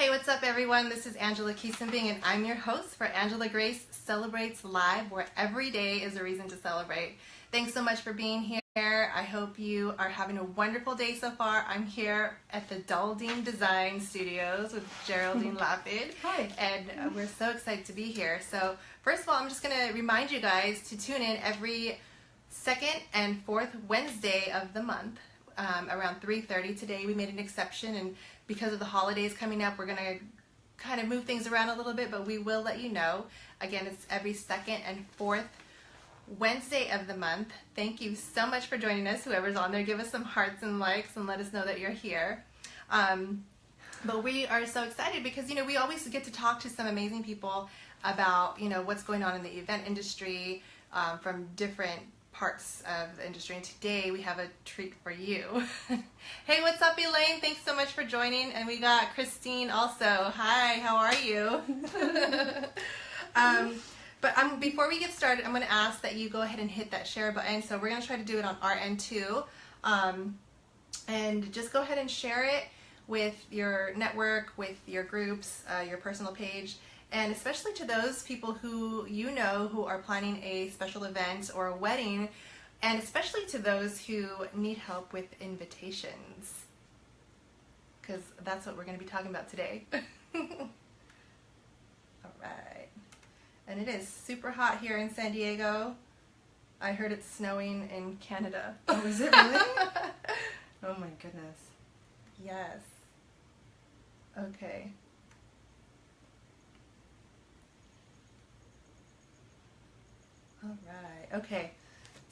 Hey, what's up everyone? This is Angela Kiesenbing and I'm your host for Angela Grace Celebrates Live, where every day is a reason to celebrate. Thanks so much for being here. I hope you are having a wonderful day so far. I'm here at the Dolldine Design Studios with Geraldine Lapid. Hi. And we're so excited to be here. So first of all, I'm just going to remind you guys to tune in every second and fourth Wednesday of the month. Around 3:30 today. We made an exception, and because of the holidays coming up, we're going to kind of move things around a little bit, but we will let you know. Again, it's every second and fourth Wednesday of the month. Thank you so much for joining us. Whoever's on there, give us some hearts and likes and let us know that you're here. But we are so excited because, you know, we always get to talk to some amazing people about, you know, what's going on in the event industry from different parts of the industry, and today we have a treat for you. Hey, what's up, Elaine? Thanks so much for joining. And we got Christine also. Hi, how are you? But before we get started, I'm going to ask that you go ahead and hit that share button. So we're going to try to do it on our end too, and just go ahead and share it with your network, with your groups, your personal page. And especially to those people who you know who are planning a special event or a wedding, and especially to those who need help with invitations, because that's what we're going to be talking about today. All right. And it is super hot here in San Diego. I heard it's snowing in Canada. Oh, is it really? Oh my goodness. Yes. Okay. All right, okay.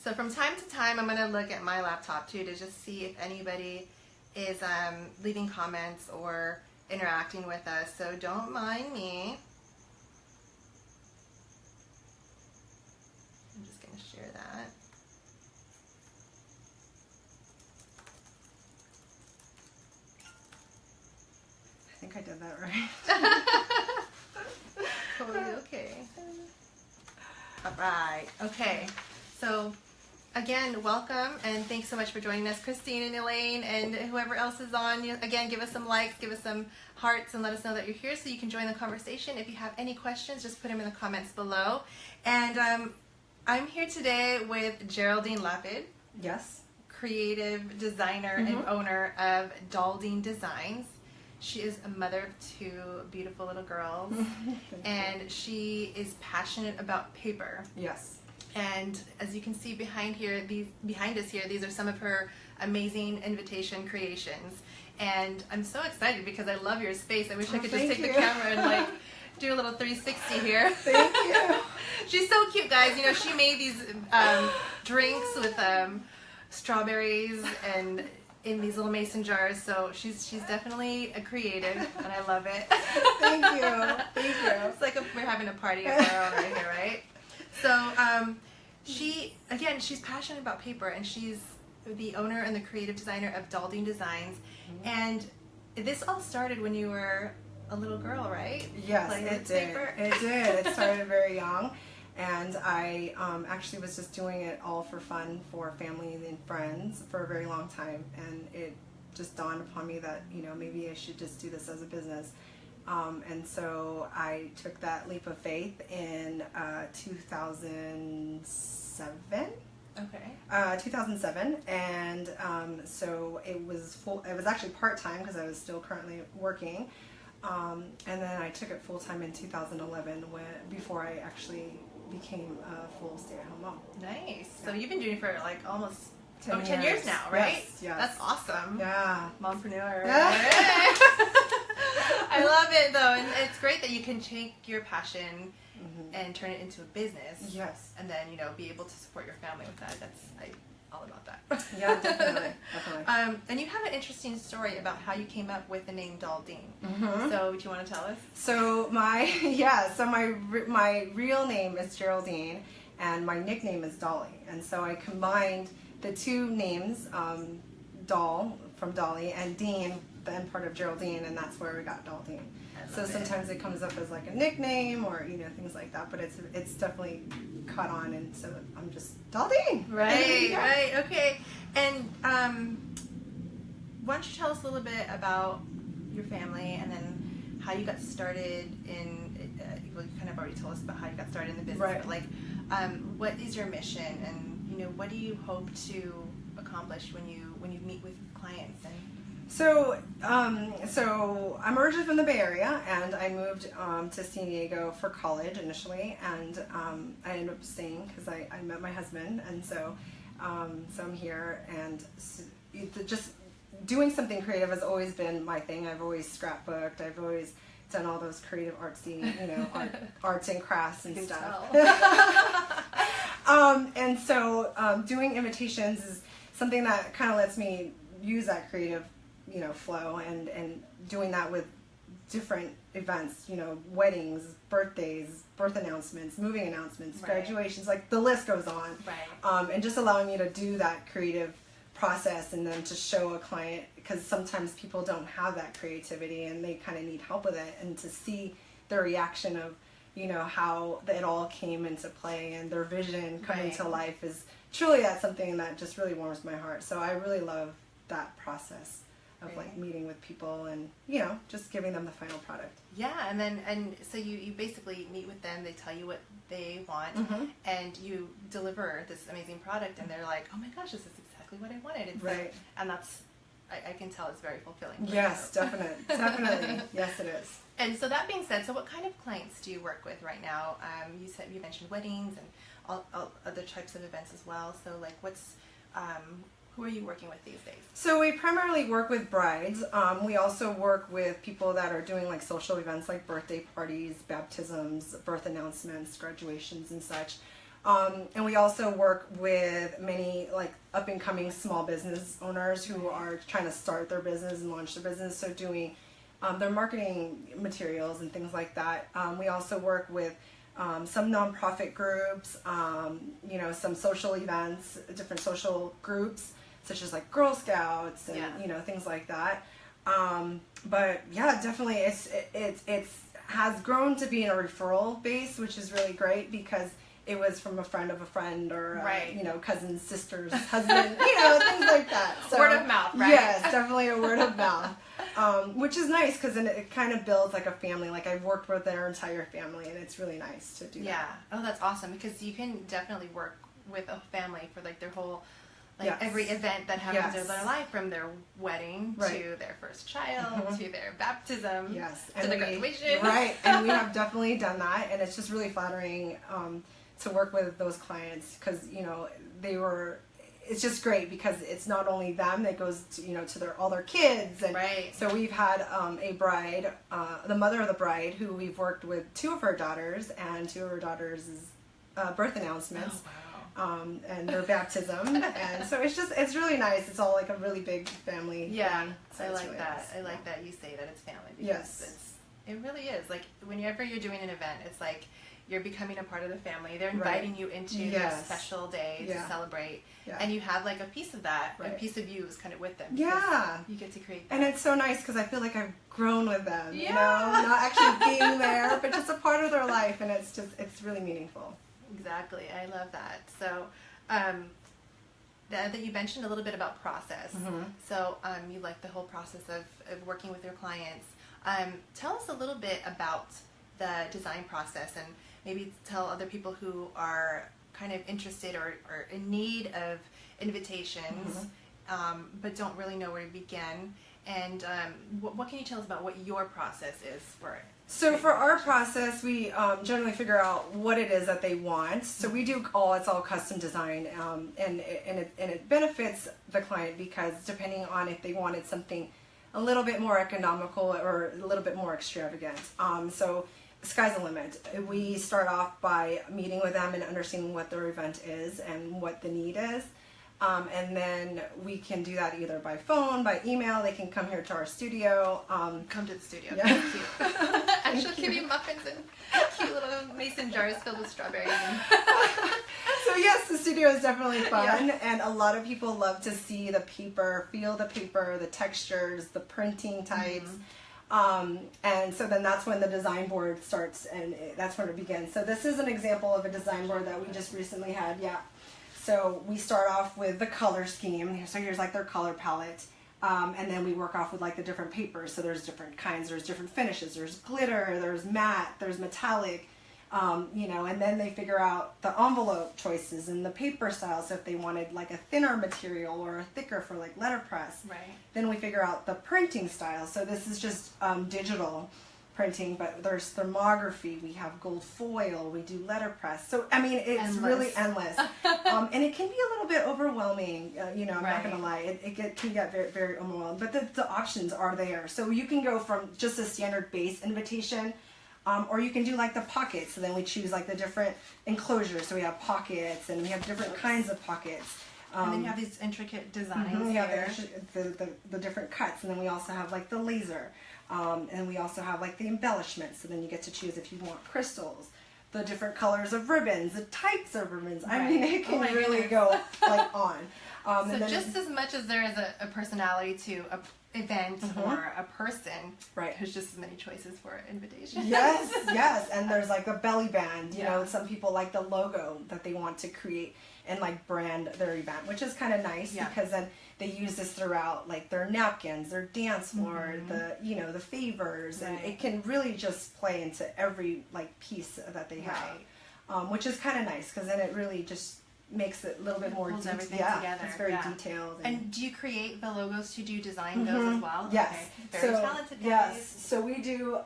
So from time to time, I'm going to look at my laptop too to just see if anybody is leaving comments or interacting with us. So don't mind me. I'm just going to share that. I think I did that right. Totally okay. All right. Okay. So, again, welcome and thanks so much for joining us, Christine and Elaine, and whoever else is on. Again, give us some likes, give us some hearts, and let us know that you're here so you can join the conversation. If you have any questions, just put them in the comments below. And I'm here today with Geraldine Lapid. Yes. Creative designer and owner of Dolldine Designs. She is a mother of two beautiful little girls, and she is passionate about paper. Yes. And as you can see behind us here, these are some of her amazing invitation creations. And I'm so excited because I love your space. I wish I could just take the camera and like do a little 360 here. Thank you. She's so cute, guys. You know, she made these drinks with strawberries and in these little mason jars, so she's definitely a creative, and I love it. Thank you. Thank you. It's like we're having a party of our own right here, right? So she's passionate about paper, and she's the owner and the creative designer of Dolldine Designs. And this all started when you were a little girl, right? Yes, it did. Paper. It did. It started very young. And I actually was just doing it all for fun for family and friends for a very long time. And it just dawned upon me that, you know, maybe I should just do this as a business. And so I took that leap of faith in 2007. Okay. 2007. And so it was actually part-time because I was still currently working. And then I took it full-time in 2011 before I actually became a full stay-at-home mom. Nice. So you've been doing it for like almost 10 years now, right? Yes. That's awesome. Yeah. Mompreneur. Yeah. I love it though, and it's great that you can take your passion and turn it into a business. Yes. And then, you know, be able to support your family with that. That's all about that. Yeah, definitely. Definitely. And you have an interesting story about how you came up with the name Dolldine. So, do you want to tell us? So my real name is Geraldine, and my nickname is Dolly. And so I combined the two names, Doll from Dolly and Dean, the end part of Geraldine, and that's where we got Dolldine. So sometimes it comes up as like a nickname or, you know, things like that, but it's definitely caught on, and so I'm just Dolldine. Right, right, okay. And why don't you tell us a little bit about your family, and then how you got started in, well, you kind of already told us about how you got started in the business, Right. but like, what is your mission, and you know, what do you hope to accomplish when you meet with clients? And So I'm originally from the Bay Area, and I moved to San Diego for college initially, and I ended up staying because I met my husband, and so I'm here, and just doing something creative has always been my thing. I've always scrapbooked. I've always done all those creative artsy, arts and crafts and stuff. And so doing invitations is something that kind of lets me use that creative flow, and doing that with different events, weddings, birthdays, birth announcements, moving announcements, Right. graduations, like the list goes on. Right. And just allowing me to do that creative process, and then to show a client, because sometimes people don't have that creativity and they kind of need help with it, and to see their reaction of how it all came into play and their vision coming Right. to life is truly, that's something that just really warms my heart. So I really love that process of like meeting with people and just giving them the final product. Yeah, and so you basically meet with them, they tell you what they want, Mm-hmm. and you deliver this amazing product, and they're like, oh my gosh, this is exactly what I wanted. It's Right. like, and that's, I can tell it's very fulfilling. for Yes, you. definitely. Yes, it is. And so that being said, so what kind of clients do you work with right now? You mentioned weddings and all other types of events as well. So like, who are you working with these days? So we primarily work with brides. We also work with people that are doing like social events like birthday parties, baptisms, birth announcements, graduations and such. And we also work with many like up and coming small business owners who are trying to start their business and launch their business. So doing their marketing materials and things like that. We also work with some nonprofit groups, some social events, different social groups, such as like Girl Scouts and things like that. But yeah, definitely it's has grown to be in a referral base, which is really great because it was from a friend of a friend or cousin's sister's husband, things like that. So, word of mouth, right? Yes, definitely a word of mouth. Which is nice because then it kind of builds like a family. Like I've worked with their entire family, and it's really nice to do that. Yeah. Oh, that's awesome, because you can definitely work with a family for like their whole, like Yes. every event that happens Yes. in their life, from their wedding Right. to their first child to their baptism Yes, to the graduation. Right, and we have definitely done that, and it's just really flattering to work with those clients because it's just great because it's not only them, it goes to to all their kids, and Right. so we've had a bride, the mother of the bride, who we've worked with two of her daughters, and two of her daughters' birth announcements. Oh, wow. And their baptism, and so it's really nice. It's all like a really big family. Yeah, thing, so I it's like really that. nice. I like that you say that it's family, because Yes. it really is. Like whenever you're doing an event, it's like you're becoming a part of the family. They're inviting you into their Yes. special day to Yeah. celebrate, Yeah. and you have like a piece of that, a Right. piece of you is kind of with them. Yeah. because you get to create that. And it's so nice because I feel like I've grown with them. Yeah. Not actually being there, but just a part of their life, and it's really meaningful. Exactly. I love that. So, that you mentioned a little bit about process. Mhm. So, you like the whole process of working with your clients. Tell us a little bit about the design process, and maybe tell other people who are kind of interested or in need of invitations, but don't really know where to begin. And what can you tell us about what your process is for it? So for our process, we generally figure out what it is that they want. So we do it's all custom design, and it benefits the client because depending on if they wanted something a little bit more economical or a little bit more extravagant. So sky's the limit. We start off by meeting with them and understanding what their event is and what the need is. And then we can do that either by phone, by email. They can come here to our studio. Come to the studio. Yeah. Thank you. Actually, give you muffins and cute little mason jars filled with strawberries. So yes, the studio is definitely fun, Yeah. and a lot of people love to see the paper, feel the paper, the textures, the printing types. And so then that's when the design board starts, and that's when it begins. So this is an example of a design board that we just recently had. Yeah. So we start off with the color scheme. So here's like their color palette. And then we work off with like the different papers. So there's different kinds, there's different finishes, there's glitter, there's matte, there's metallic, you know, and then they figure out the envelope choices and the paper styles. So if they wanted like a thinner material or a thicker for like letterpress, Right. then we figure out the printing style. So this is just digital printing, but there's thermography, we have gold foil, we do letterpress. So I mean, it's really endless. And it can be a little bit overwhelming, you know, I'm not gonna lie, can get very, very overwhelming, but the options are there. So you can go from just a standard base invitation, or you can do like the pockets. So then we choose like the different enclosures. So we have pockets, and we have different kinds of pockets. And then you have these intricate designs. We have the different cuts, and then we also have like the laser. And we also have like the embellishments, so then you get to choose if you want crystals, the different colors of ribbons, the types of ribbons. I mean, it can really go like on. So and then, just as much as there is a personality to an event or a person, there's just as many choices for invitation. Yes, yes, and there's like a belly band. You know, some people like the logo that they want to create and like brand their event, which is kind of nice because then they use this throughout like their napkins, their dance floor, the, you know, the favors, and it can really just play into every like piece that they have, which is kind of nice because then it really just makes it a little bit more together. It's very detailed. And do you create the logos? Do you design those as well? Yes. Okay. Very talented guys. Yes. So we do.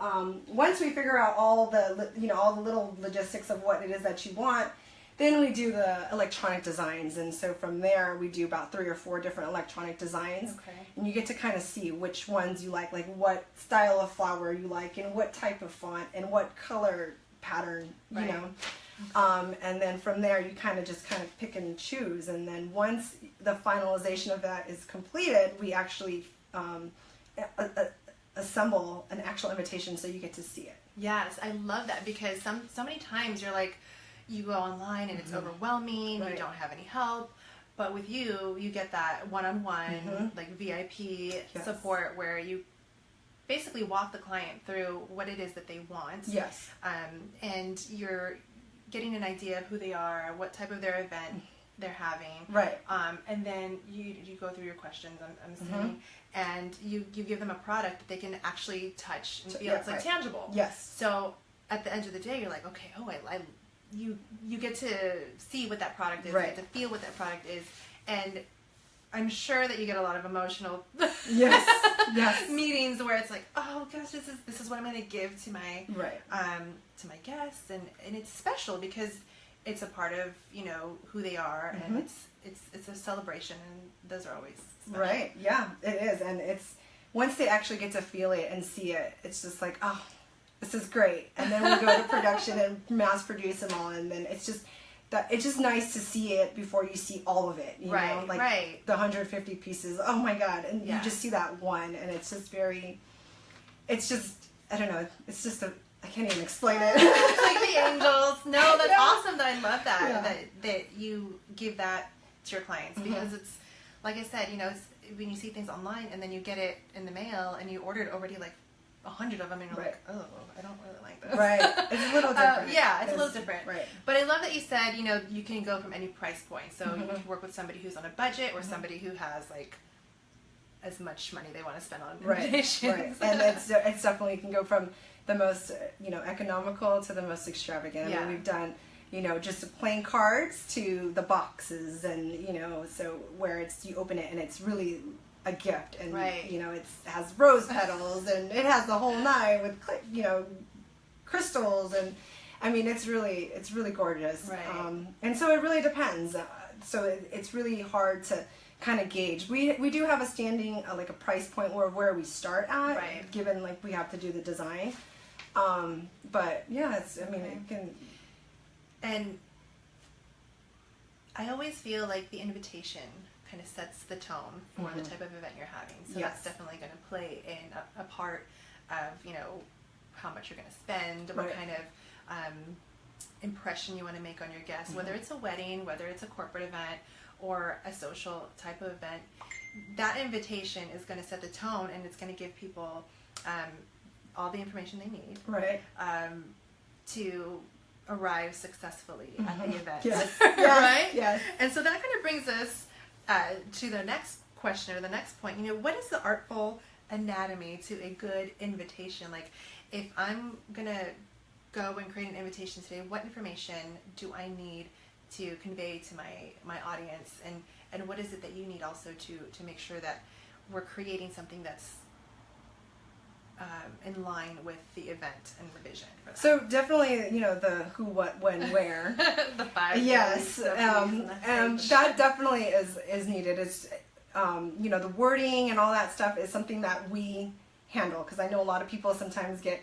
Once we figure out all the all the little logistics of what it is that you want, then we do the electronic designs, and so from there we do about 3 or 4 different electronic designs. Okay. And you get to kind of see which ones you like what style of flower you like, and what type of font, and what color pattern, you know. And then from there you kind of pick and choose, and then once the finalization of that is completed, we actually assemble an actual invitation so you get to see it. Yes, I love that, because so many times you're like, you go online and it's overwhelming, you don't have any help, but with you get that one-on-one like VIP support where you basically walk the client through what it is that they want. Yes. And you're getting an idea of who they are, what type of their event they're having. Right. And then you go through your questions, I'm assuming, and you give them a product that they can actually touch and feel. It's like tangible. Yes. So at the end of the day, you're like, okay, you get to see what that product is, you get to feel what that product is, and I'm sure that you get a lot of emotional meetings where it's like, oh gosh, this is what I'm going to give to my to my guests, and it's special because it's a part of, you know, who they are, and it's a celebration, and those are always special. Right. Yeah, it is, and it's once they actually get to feel it and see it, it's just like, oh, this is great. And then we go to production and mass produce them all, and then it's just nice to see it before you see all of it, you know, like the 150 pieces. Oh my God. And you just see that one, and it's just I don't know, it's just I can't even explain it. It's like the angels. No, that's awesome. That I love that, that you give that to your clients, because it's, like I said, you know, it's, when you see things online and then you get it in the mail and you order it already like 100 of them, and you're like, oh, I don't really like this. Right. It's a little different. It's a little different. Right. But I love that you said, you know, you can go from any price point. So you can work with somebody who's on a budget, or somebody who has like as much money they want to spend on invitations. Right. And it's definitely, you can go from the most, you know, economical to the most extravagant. I mean, we've done, you know, just plain cards to the boxes, and, you know, so where it's, you open it and it's really a gift, and you know, it has rose petals, and it has the whole nine with, you know, crystals, and I mean, it's really gorgeous. And so it really depends. So it's really hard to kind of gauge. We do have a standing like a price point where we start at, given like we have to do the design. But yeah, it's, I mean, it can. And I always feel like the invitation kind of sets the tone for the type of event you're having. So that's definitely going to play in a part of, you know, how much you're going to spend, what kind of impression you want to make on your guests, whether it's a wedding, whether it's a corporate event, or a social type of event. That invitation is going to set the tone, and it's going to give people all the information they need to arrive successfully at the event. Yes. Right? Yes. And so that kind of brings us to the next question or the next point. What is the artful anatomy to a good invitation? Like, if I'm gonna go and create an invitation today, what information do I need to convey to my audience, and what is it that you need also to make sure that we're creating something that's in line with the event and the vision for that? So definitely, the who, what, when, where. The five. Yes, and that definitely is needed. It's the wording and all that stuff is something that we handle, because I know a lot of people sometimes get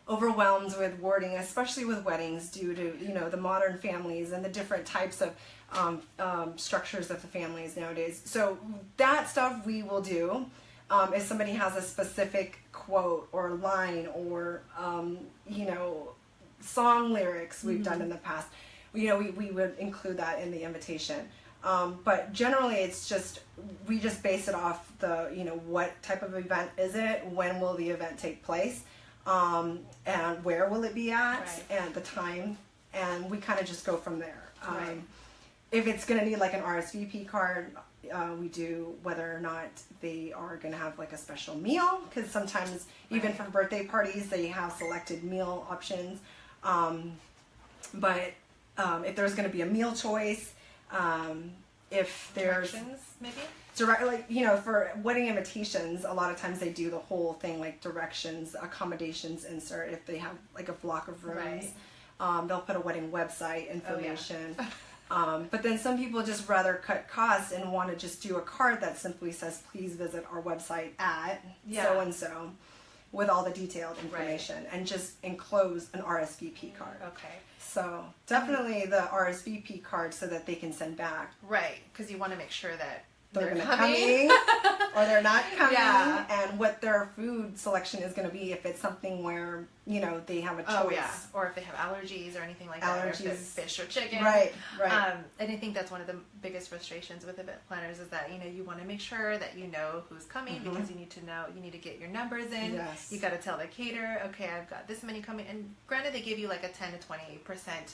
overwhelmed with wording, especially with weddings, due to the modern families and the different types of structures of the families nowadays. So that stuff we will do. If somebody has a specific quote or line or song lyrics we've done in the past, we would include that in the invitation. But generally, it's just we just base it off the what type of event is it, when will the event take place, and where will it be at, right, and the time, and we kind of just go from there. Right. If it's going to need like an RSVP card, we do, whether or not they are going to have like a special meal, because sometimes even right, for birthday parties they have selected meal options. But if there's going to be a meal choice, if there's directions, maybe direct, like for wedding invitations, a lot of times they do the whole thing, like directions, accommodations insert. If they have like a block of rooms, right, they'll put a wedding website information. Oh, yeah. But then some people just rather cut costs and want to just do a card that simply says, please visit our website at so-and-so with all the detailed information, right, and just enclose an RSVP card. Okay. So definitely the RSVP card so that they can send back. Right, because you want to make sure that they're going to coming or they're not coming, yeah, and what their food selection is going to be, if it's something where they have a choice. Oh yeah, or if they have allergies or anything like that, or if it's fish or chicken. Right. And I think that's one of the biggest frustrations with event planners is that you want to make sure that you know who's coming, mm-hmm, because you need to get your numbers in. Yes. You got to tell the caterer, okay, I've got this many coming, and granted they give you like a 10 to 20%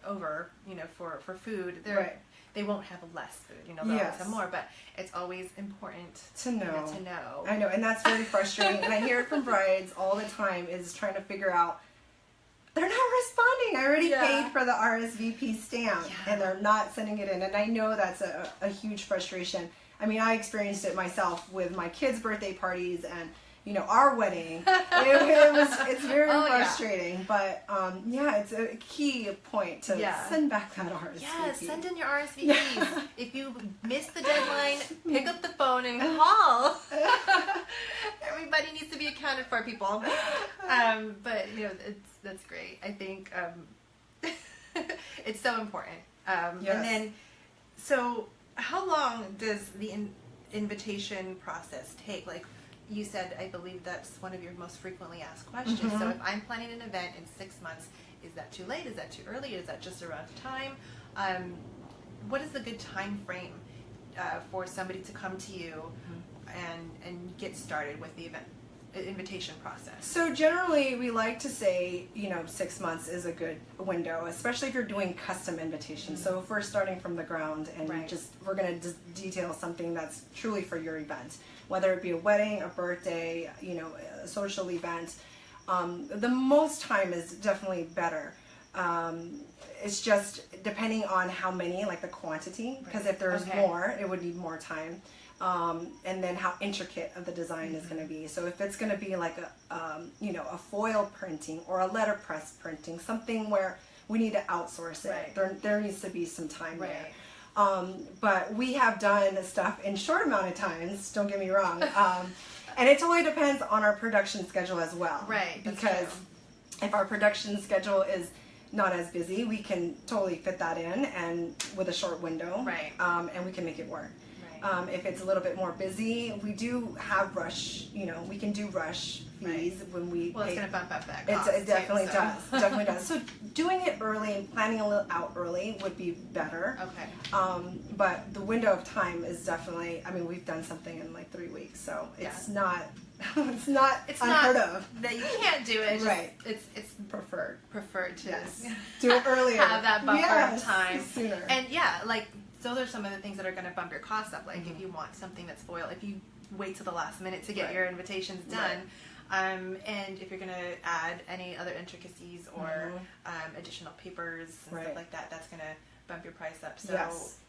over for food. Right. They won't have less food, they'll always have more, but it's always important to know. To know. I know, and that's very frustrating. And I hear it from brides all the time, is trying to figure out, they're not responding. I already paid for the RSVP stamp, and they're not sending it in. And I know that's a huge frustration. I mean, I experienced it myself with my kids' birthday parties and our wedding. It's very frustrating, but it's a key point to send back that RSVP. Yeah, send in your RSVPs. If you miss the deadline, pick up the phone and call. Everybody needs to be accounted for, people. But that's great. I think it's so important. And then, so how long does the invitation process take? Like, you said, I believe that's one of your most frequently asked questions. Mm-hmm. So if I'm planning an event in 6 months, is that too late? Is that too early? Is that just around time? What is the good time frame for somebody to come to you, mm-hmm, and get started with the invitation process? So generally we like to say 6 months is a good window, especially if you're doing custom invitations. Mm-hmm. So if we're starting from the ground and we're going to detail something that's truly for your event, whether it be a wedding, a birthday, a social event, the most time is definitely better. It's just depending on how many, like the quantity, because if there's more, it would need more time. And then how intricate of the design, mm-hmm, is going to be. So if it's going to be like a foil printing or a letterpress printing, something where we need to outsource it, there needs to be some time there. But we have done stuff in short amount of times, don't get me wrong. And it totally depends on our production schedule as well. Right. Because if our production schedule is not as busy, we can totally fit that in and with a short window. Right. And we can make it work. If it's a little bit more busy, we do have rush, we can do rush fees when we Well, it's going to bump up that cost. It definitely does. Definitely does. So doing it early and planning a little out early would be better. Okay. But the window of time is definitely, we've done something in like 3 weeks, so it's not it's not unheard of. That you can't do it. It's preferred. Preferred to do it earlier. Have that buffer of time. Sooner. And those are some of the things that are going to bump your costs up. Like if you want something that's foil, if you wait till the last minute to get your invitations done, and if you're going to add any other intricacies or additional papers and stuff like that, that's going to bump your price up. So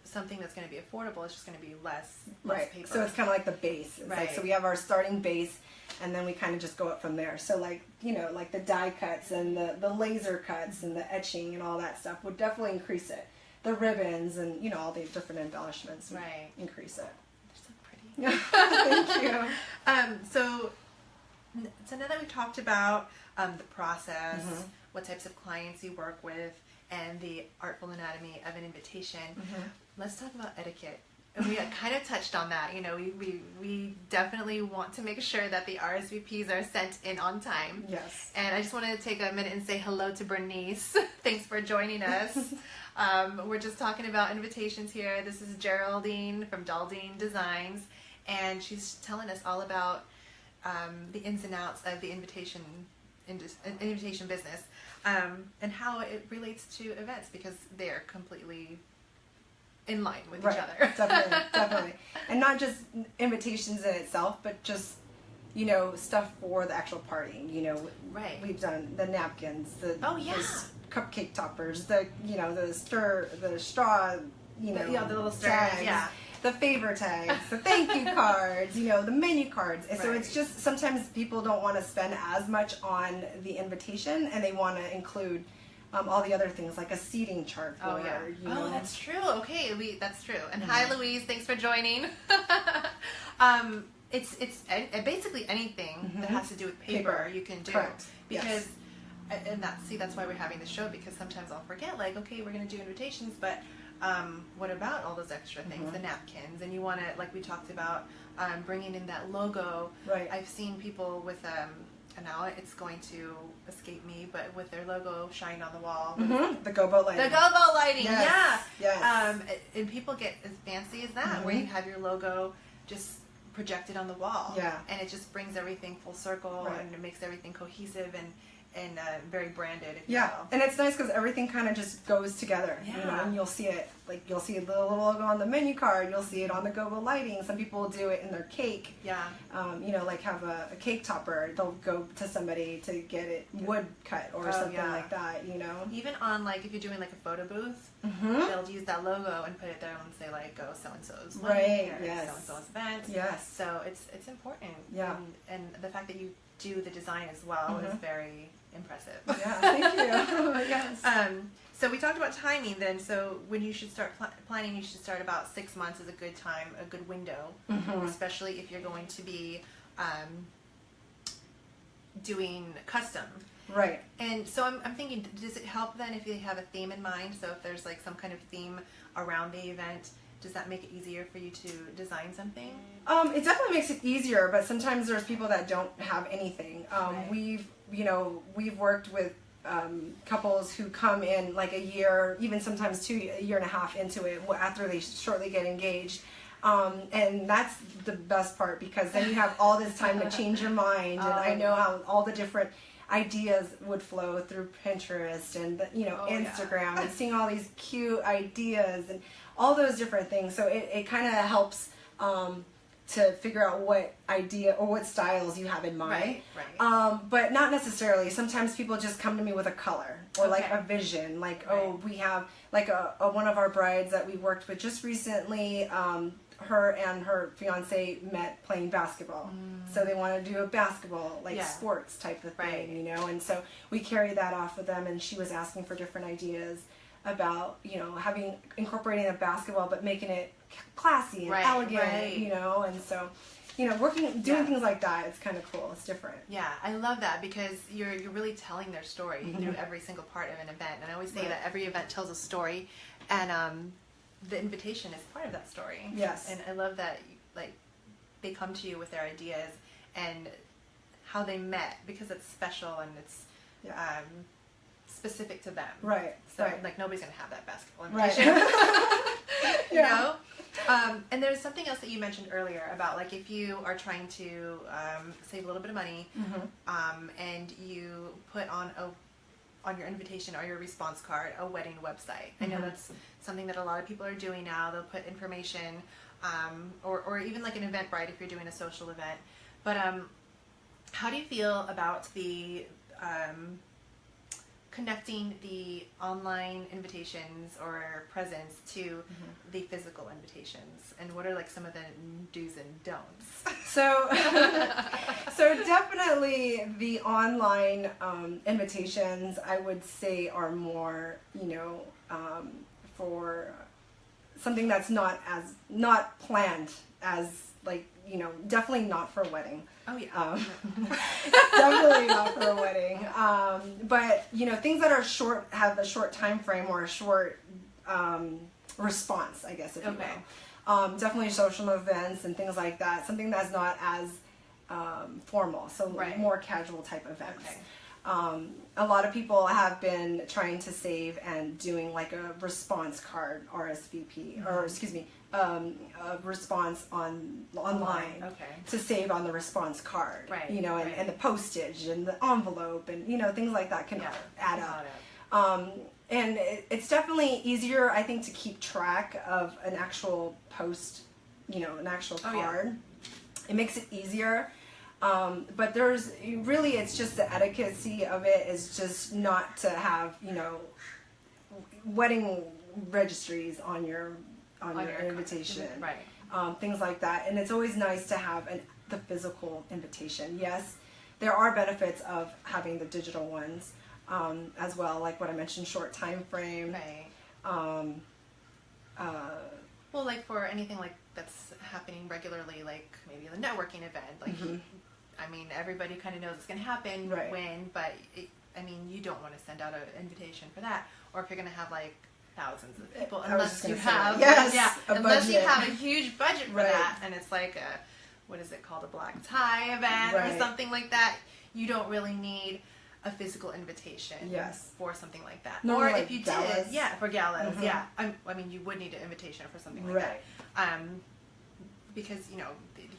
something that's going to be affordable is just going to be less paper. So it's kind of like the base. It's like, so we have our starting base, and then we kind of just go up from there. So like, you know, like the die cuts and the laser cuts and the etching and all that stuff would definitely increase it. The ribbons and, you know, all the different embellishments would increase it. They're so pretty. Thank you. So now that we've talked about the process, what types of clients you work with, and the artful anatomy of an invitation, let's talk about etiquette. And we kind of touched on that. You know, we definitely want to make sure that the RSVPs are sent in on time. Yes. And I just wanted to take a minute and say hello to Bernice. Thanks for joining us. We're just talking about invitations here. This is Geraldine from Dolldine Designs, and she's telling us all about the ins and outs of the invitation business, and how it relates to events, because they're completely in line with each other. Definitely. And not just invitations in itself, but just, you know, stuff for the actual party. You know, we've done the napkins, the cupcake toppers, the, you know, the straw, you know, the little tags, the favor tags, the thank you cards, you know, the menu cards. And so it's just, sometimes people don't want to spend as much on the invitation, and they want to include all the other things, like a seating chart. You know. That's true. Okay, that's true. And hi, Louise. Thanks for joining. It's basically anything that has to do with paper you can do. Correct. Because, and that's why we're having this show, because sometimes I'll forget, like, okay, we're going to do invitations, but what about all those extra things, the napkins? And you want to, like we talked about, bringing in that logo. I've seen people with and now it's going to escape me, but with their logo shined on the wall. The go-go lighting. The go-go lighting, Yes. And people get as fancy as that, where you have your logo just projected on the wall. And it just brings everything full circle, and it makes everything cohesive and very branded. If you will. And it's nice because everything kind of just goes together. You know, and you'll see it, like you'll see the little logo on the menu card, you'll see it on the go-go lighting. Some people will do it in their cake. You know, like have a cake topper. They'll go to somebody to get it wood cut or something like that. You know, even on, like, if you're doing like a photo booth, they'll use that logo and put it there and say, like, go so and so's wedding or so and so's event. So it's important. And the fact that you do the design as well is very impressive. Thank you. So we talked about timing then. So when you should start planning, you should start about 6 months is a good time, a good window, especially if you're going to be doing custom. And so I'm thinking, does it help then if you have a theme in mind? So if there's like some kind of theme around the event, does that make it easier for you to design something? It definitely makes it easier, but sometimes there's people that don't have anything. We've worked with couples who come in like a year, even sometimes a year and a half into it, after they shortly get engaged. And that's the best part, because then you have all this time to change your mind. And I know how all the different ideas would flow through Pinterest and Instagram, and seeing all these cute ideas and all those different things. So it kind of helps to figure out what idea or what styles you have in mind. But not necessarily. Sometimes people just come to me with a color or like a vision. Like, we have like one of our brides that we worked with just recently. Her and her fiance met playing basketball. So they want to do a basketball, like sports type of thing, you know. And so we carried that off with them, and she was asking for different ideas about, you know, incorporating a basketball but making it classy and elegant, you know. And so, you know, doing things like that, it's kind of cool. It's different. I love that, because you're really telling their story through every single part of an event. And I always say that every event tells a story, and the invitation is part of that story. And I love that, like, they come to you with their ideas and how they met, because it's special and it's specific to them. So like, nobody's gonna have that basketball invitation. You know. And there's something else that you mentioned earlier about, like, if you are trying to save a little bit of money, and you put on on your invitation or your response card a wedding website. I know that's something that a lot of people are doing now. They'll put information, or even like an Eventbrite if you're doing a social event. But how do you feel about the connecting the online invitations or presents to the physical invitations, and what are like some of the do's and don'ts? So definitely the online invitations, I would say, are more, for something that's not planned as, like, definitely not for a wedding. Oh yeah. Definitely not for a wedding. But things that are short, have a short time frame or a short response, I guess, if you will. Definitely social events and things like that. Something that's not as formal, so more casual type events. A lot of people have been trying to save and doing like a response card, RSVP, or excuse me, a response online to save on the response card, and the postage and the envelope and things like that can add up. And it's definitely easier, I think, to keep track of an actual post, an actual card. It makes it easier. But it's just the etiquette of it is just not to have, wedding registries on your invitation. Things like that. And it's always nice to have the physical invitation. Yes, there are benefits of having the digital ones, as well, like what I mentioned, short time frame. Well, like for anything like that's happening regularly, like maybe the networking event, like I mean, everybody kind of knows it's going to happen when, but you don't want to send out an invitation for that, or if you're going to have like thousands of people, unless you have unless you have a huge budget for that, and it's like what is it called, a black tie event or something like that. You don't really need a physical invitation for something like that. Or like if you galas. Did, for galas, I mean, you would need an invitation for something like that, because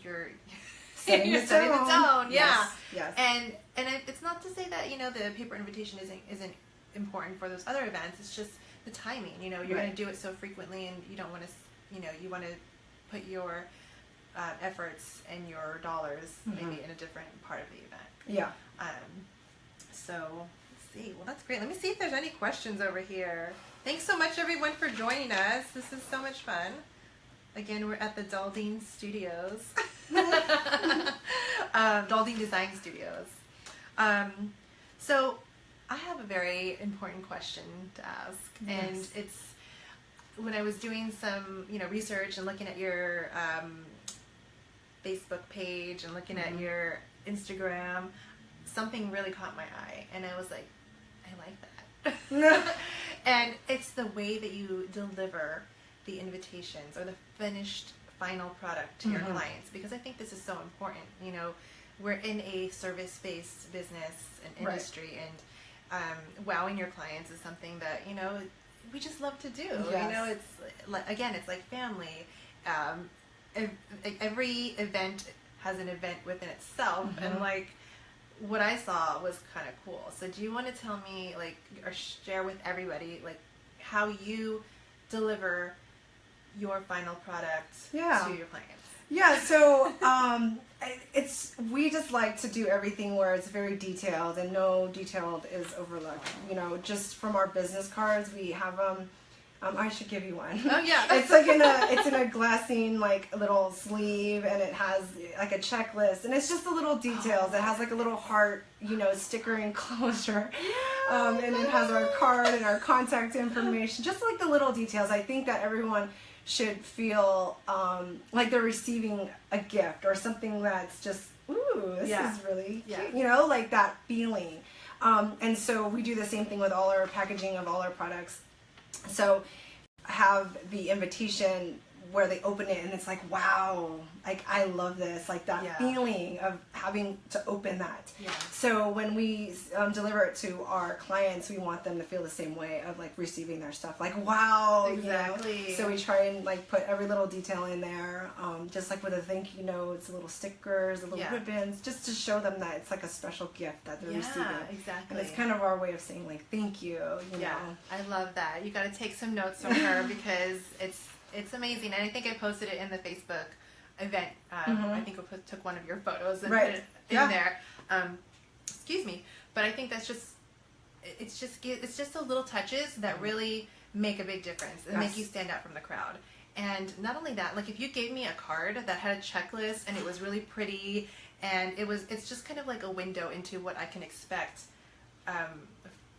you're setting its own. Yes. And it's not to say that the paper invitation isn't important for those other events. It's just the timing. You're going to do it so frequently, and you don't want to. You want to put your efforts and your dollars maybe in a different part of the event. So let's see. Well, that's great. Let me see if there's any questions over here. Thanks so much, everyone, for joining us. This is so much fun. Again, we're at the Dolldine Studios. Dolldine Design Studios. So I have a very important question to ask. And it's, when I was doing some research and looking at your Facebook page and looking at your Instagram, something really caught my eye. And I was like, I like that. And it's the way that you deliver the invitations or the finished final product to your clients, because I think this is so important. We're in a service-based business and industry, and wowing your clients is something that we just love to do. It's it's like family. Every event has an event within itself, and like what I saw was kind of cool. So do you want to tell me, like, or share with everybody, like, how you deliver your final product to your clients? So we just like to do everything where it's very detailed and no detail is overlooked. Just from our business cards, we have I should give you one. Oh yeah. It's like in a glassine like little sleeve, and it has like a checklist, and it's just the little details. It has like a little heart, sticker enclosure, and it has our card and our contact information. Just like the little details. I think that everyone should feel like they're receiving a gift or something that's just, ooh, this is really cute, like that feeling. And so we do the same thing with all our packaging of all our products. So have the invitation where they open it and it's like, wow, like I love this, like that feeling of having to open that. So when we deliver it to our clients, we want them to feel the same way of like receiving their stuff, like wow. Exactly. So we try and like put every little detail in there, just like with the thank you notes, the little stickers, the little ribbons, just to show them that it's like a special gift that they're receiving. Exactly. And it's kind of our way of saying like thank you. You know? I love that. You got to take some notes from her because it's amazing. And I think I posted it in the Facebook event. I think I took one of your photos and put it in there. Excuse me. But I think that's it's just the little touches that really make a big difference and make you stand out from the crowd. And not only that, like if you gave me a card that had a checklist and it was really pretty and it's just kind of like a window into what I can expect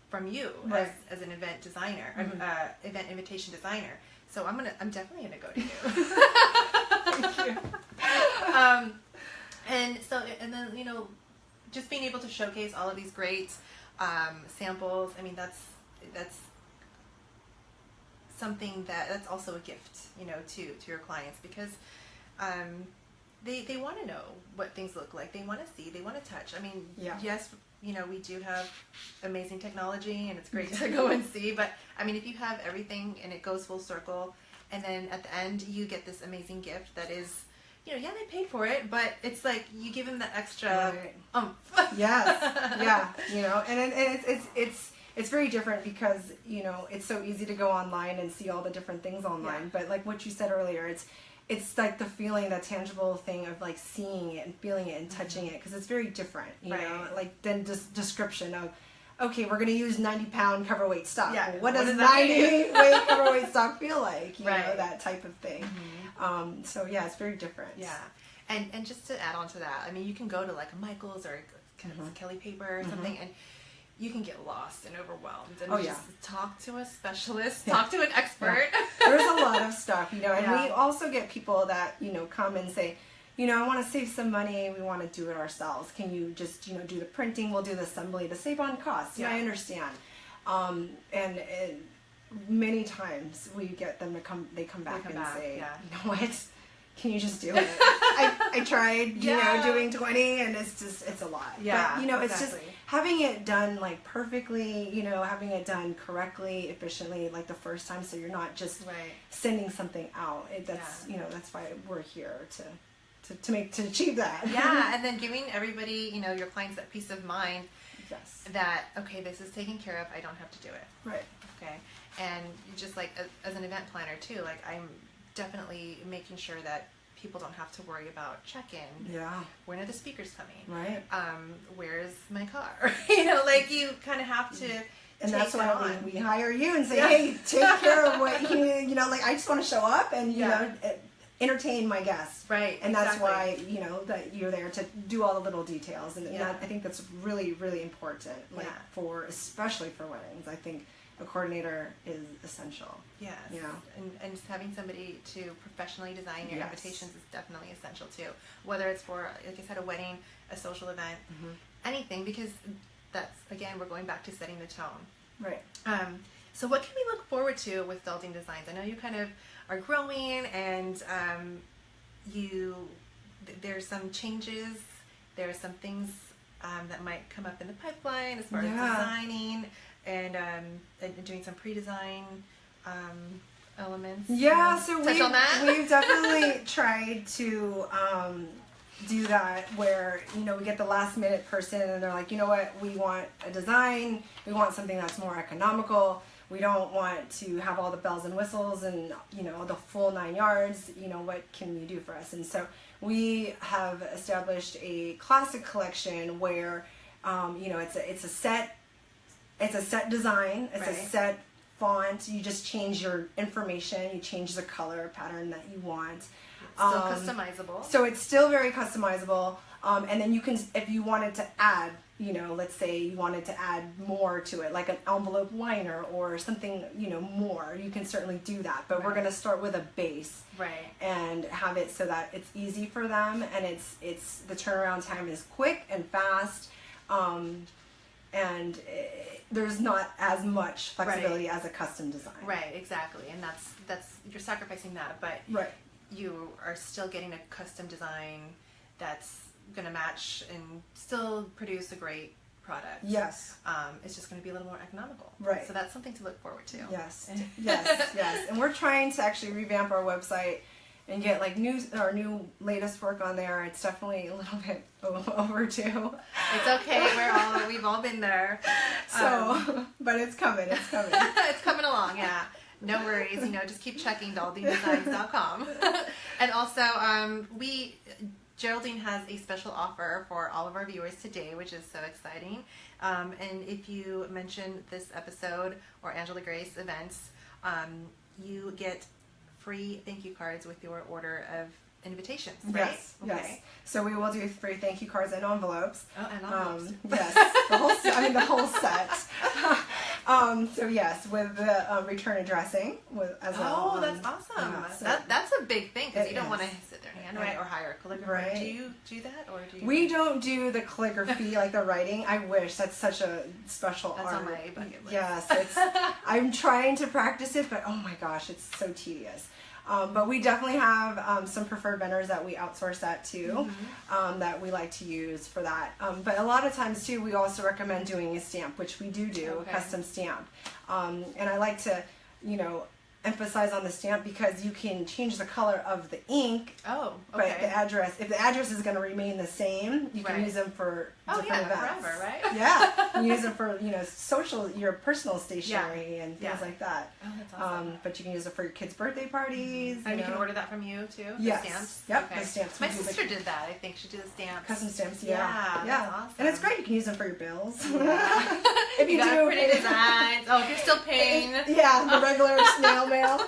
from you as an event designer, event invitation designer. So I'm definitely gonna go to you. Thank you. And then just being able to showcase all of these great samples. I mean that's something that's also a gift, to your clients because they want to know what things look like. They want to see. They want to touch. I mean, yes, we do have amazing technology and it's great to go and see. But I mean, if you have everything and it goes full circle, and then at the end you get this amazing gift that is, they paid for it, but it's like you give them that extra and it's very different because it's so easy to go online and see all the different things online. But like what you said earlier, it's like the feeling, that tangible thing of like seeing it and feeling it and touching it, because it's very different, you know, like than just description of, okay, we're going to use 90-pound coverweight stock. Yeah. Well, what does 90-weight coverweight stock feel like? You know, that type of thing. So yeah, it's very different. Yeah. And just to add on to that, I mean, you can go to like a Michael's or Kelly Paper or something, and you can get lost and overwhelmed and just talk to a specialist, talk to an expert. There's a lot of stuff, and we also get people that, come and say, I want to save some money, we want to do it ourselves. Can you just, do the printing, we'll do the assembly to save on costs. I understand. And many times we get them to come back and say, you know what? Can you just do it? I tried, doing 20 and it's a lot. Yeah, but, it's just having it done like perfectly, having it done correctly, efficiently, like the first time, so you're not just sending something out. That's why we're here to achieve that. Yeah, and then giving everybody, your clients that peace of mind that, okay, this is taken care of, I don't have to do it. Right. Okay. And just like as an event planner too, like I'm definitely making sure that people don't have to worry about check-in. Yeah. When are the speakers coming? Right. Where's my car? Like you kind of have to. And that's why we hire you and say, hey, take care of what like I just want to show up and entertain my guests. Right. And that's why that you're there to do all the little details, and that, I think that's really, really important. Like especially for weddings, I think a coordinator is essential. Yes. And just having somebody to professionally design your invitations is definitely essential too. Whether it's for, like I said, a wedding, a social event, anything, because that's, again, we're going back to setting the tone. Right. So what can we look forward to with Dolldine Designs? I know you kind of are growing and there's some changes. There are some things that might come up in the pipeline as far as designing and doing some pre-design elements. Yeah, so we've definitely tried to do that where, we get the last minute person and they're like, you know what, we want a design, we want something that's more economical, we don't want to have all the bells and whistles and, the full 9 yards, what can you do for us? And so we have established a classic collection where, it's a set design, it's a set font, you just change your information, you change the color pattern that you want. Still customizable. So it's still very customizable, and then you can, if you wanted to add, let's say you wanted to add more to it, like an envelope liner or something, more, you can certainly do that. But we're going to start with a base, and have it so that it's easy for them, and it's the turnaround time is quick and fast, and there's not as much flexibility as a custom design. Right, exactly, and that's you're sacrificing that, but you are still getting a custom design that's going to match and still produce a great product. Yes. It's just going to be a little more economical. Right. So that's something to look forward to. Yes. Yes. And we're trying to actually revamp our website and get like our new latest work on there. It's definitely a little bit overdue. It's okay. We've all been there. So, but it's coming. It's coming. It's coming along. Yeah. No worries. Just keep checking DolldineDesigns.com. And also, Geraldine has a special offer for all of our viewers today, which is so exciting. And if you mention this episode or Angela Grace events, you get free thank you cards with your order of invitations, right? Yes, yes. So we will do free thank you cards and envelopes. Oh, and envelopes. Yes, the whole set. So yes, with the return addressing as well. Oh, that's awesome. Yeah, so that's a big thing because you don't want to sit there and handwrite or hire a calligrapher. Right. Do you do that, or do you? We don't do the calligraphy, like the writing. I wish. That's such a special That's art. on my bucket list. Yes, I'm trying to practice it, but oh my gosh, it's so tedious. But we definitely have some preferred vendors that we outsource that to, that we like to use for that. But a lot of times too, we also recommend doing a stamp, which we do, a custom stamp. And I like to, emphasize on the stamp because you can change the color of the ink. Oh, okay. But if the address is going to remain the same, you can right. use them for different events. Forever, right? Yeah, you can use them for your personal stationery and things like that. Oh, that's awesome. But you can use it for your kids' birthday parties. And you can order that from you too. Yes. The stamps. Yep. Okay. The stamps. My sister did that. I think she did the stamps. Custom stamps. Yeah. That's awesome. And it's great. You can use them for your bills. Yeah. If you got do pretty designs. Oh, if you're still paying. Yeah, the regular snail mail,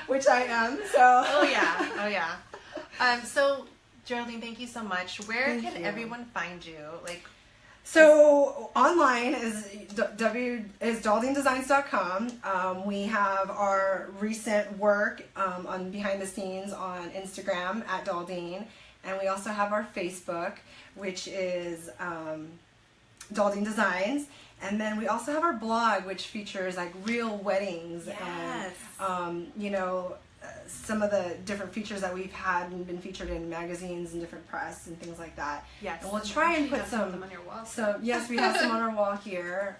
which I am. So. Oh yeah. So Geraldine, thank you so much. Where can everyone find you? So online is DolldineDesigns.com. We have our recent work on behind the scenes on Instagram at Dolldine, and we also have our Facebook, which is Dolldine Designs. And then we also have our blog, which features like real weddings and some of the different features that we've had and been featured in magazines and different press and things like that. Yes. And we'll try and put some of them on your wall. So yes, we have some on our wall here,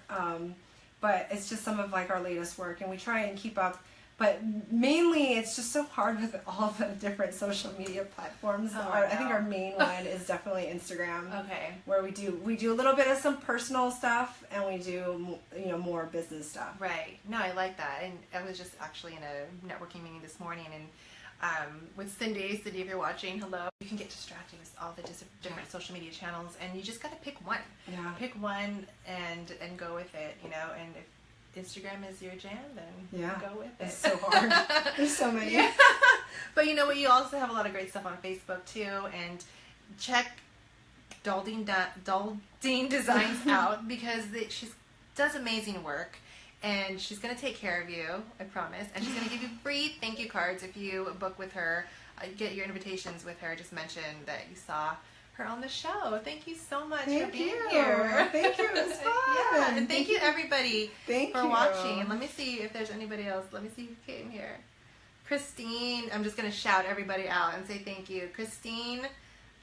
but it's just some of like our latest work, and we try and keep up. But mainly, it's just so hard with all the different social media platforms. I think our main one is definitely Instagram. Okay. Where we do a little bit of some personal stuff, and we do more business stuff. Right. No, I like that. And I was just actually in a networking meeting this morning, and with Cindy, if you're watching, hello. You can get distracted with all the different social media channels, and you just got to pick one. Yeah. Pick one and go with it. And if Instagram is your jam, then go with it. It's so hard. There's so many. Yeah. But you know what? You also have a lot of great stuff on Facebook too, and check Dolldine Designs out because she does amazing work, and she's gonna take care of you, I promise. And she's gonna give you free thank you cards if you book with her, get your invitations with her. Just mention that you saw her on the show. Thank you so much for being here. Thank you. It was fun. Yeah, and thank you everybody for watching. Let me see if there's anybody else. Let me see who came here. Christine. I'm just going to shout everybody out and say thank you. Christine,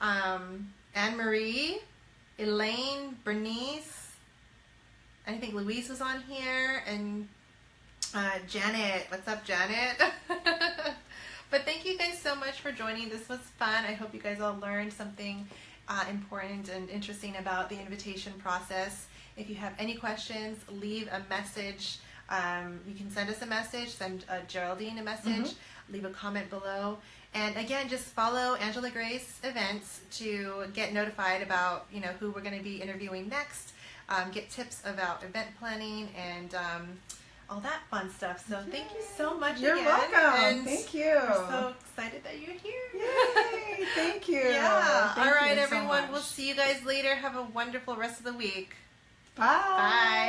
Anne-Marie, Elaine, Bernice. I think Louise was on here. And Janet. What's up, Janet? But thank you guys so much for joining. This was fun. I hope you guys all learned something important and interesting about the invitation process. If you have any questions, leave a message. You can send us a message, send Geraldine a message, leave a comment below. And again, just follow Angela Grace events to get notified about who we're going to be interviewing next, get tips about event planning and all that fun stuff. So thank you so much You're again. welcome. And thank you. We're so excited that you're here. Yay. Thank you. Yeah. Thank all right, you everyone. So we'll see you guys later. Have a wonderful rest of the week. Bye. Bye.